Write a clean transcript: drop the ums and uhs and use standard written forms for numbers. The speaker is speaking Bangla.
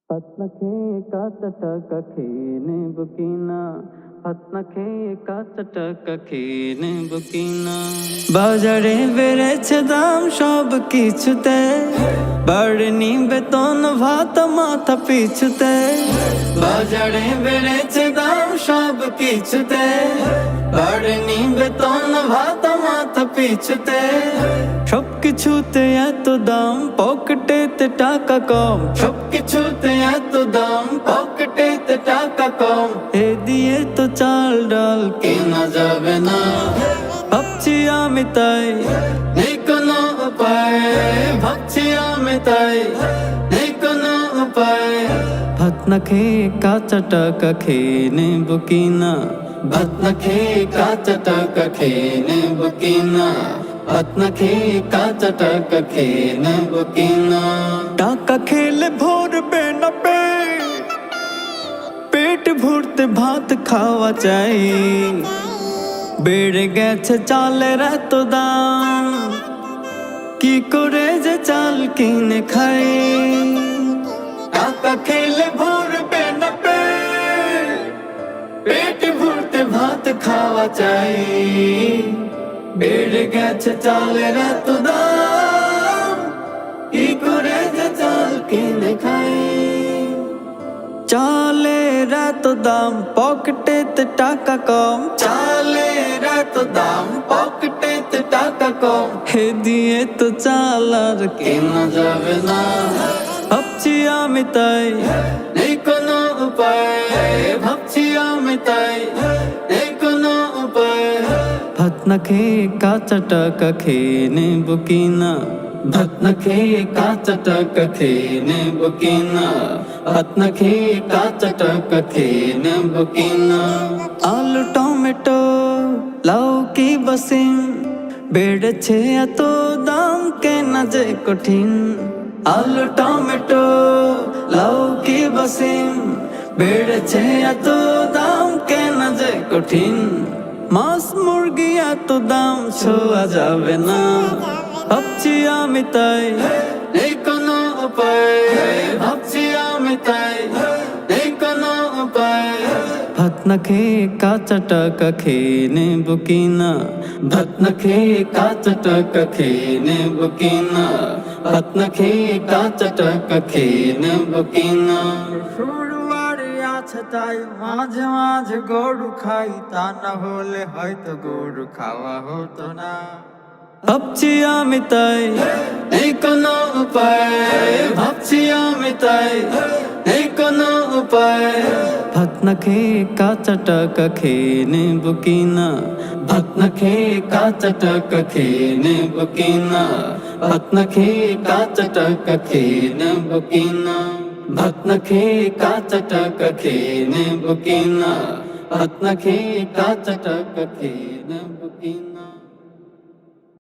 ভাত না খেয়ে কাঁচা টাকা খেয়ে নেব কিনা, ভাত না খেয়ে কাঁচা টাকা খেয়ে নেব কিনা। বাজারে বেড়েছে দাম সব কিছুতে, বাড়েনি বেতন ভাত মাথা পিছুতে। বাজারে বেড়েছে দাম সব কিছুতে, বাড়েনি বেতন ভাত মাথা পিছুতে। সবকিছুতে এত দাম, পকেটেতে টাকা কম। সবকিছুতে এত দাম, পকেটেতে টাকা কম। এ দিয়ে তো চাল ডাল কেনা যাবে না। ভাবছি আমি তাই, নেই কোনো উপায়। ভাবছি আমি তাই, নেই কোনো উপায়। ভাত না খেয়ে কাঁচা টাকা খেয়ে নেব কিনা, ভাত না খেয়ে কাঁচা টাকা খেয়ে নেব কিনা। ভাত না খেয়ে কাঁচা টাকা খেয়ে নেব কিনা। টাকা খেলে ভরবে না পেট, পেট ভরতে ভাত খাওয়া চাই। বেড়ে গেছে চালের এত দাম, কি করে যে চাল কিনে খাই। টাকা খেলে ভরবে না পেট, পেট ভরতে ভাত খাওয়া চাই। বেড়ে গেছে চালের এত দাম, কি করে যে চাল কিনে খাই। চালের এত দাম, পকেটেতে টাকা কম। চালের এত দাম, পকেটেতে টাকা কম। হে দিয়ে তো চাল আর কেনা যাবে না। ভাবছি আমি তাই, নেই কোনো উপায়। ভাবছি আমি তাই, নেই কোনো উপায়। ভাত না খেয়ে কাঁচা টাকা খেয়ে নেব কিনা, ভাত না খেয়ে কাঁচা টাকা খেয়ে নেব কিনা। ভাত না খেয়ে কাঁচা টাকা খেয়ে নেব কিনা। আলু টমেটো লাউকি বাসিম, বেড়েছে এত দাম কেনা যে কঠিন। আলু টমেটো লাউকি বাসিম, বেড়েছে এত দাম কেনা যে কঠিন। মাছ মুরগি এত দাম ছোঁয়া যাবে না। ভাবছি আমি তাই, নেই কোনো উপায়। ভাবছি আমি তাই, নেই কোনো উপায়। ভাত না খেয়ে কাঁচা টাকা খেয়ে নেব কিনা, ভাত না খেয়ে কাঁচা টাকা খেয়ে নেব কিনা। ভাত না খেয়ে কাঁচা টাকা খেয়ে নেব কিনা। শ্বশুরবাড়ি আছে তাই মাঝে মাঝে গরু খাই, তা না হলে হয়তো গরু খাওয়া হতো না। ভাবছি আমি তাই, নেই কোনো উপায়। ভাবছি আমি তাই, নেই কোনো উপায়। ভাত না খেয়ে কাঁচা টাকা খেয়ে নেব কিনা, ভাত না খেয়ে কাঁচা টাকা খেয়ে নেব কিনা। ভাত না খেয়ে কাঁচা টাকা খেয়ে নেব কিনা। ভাত না খেয়ে কাঁচা টাকা খেয়ে নেব কিনা। ভাত না খেয়ে কাঁচা টাকা খেয়ে নেব কিনা।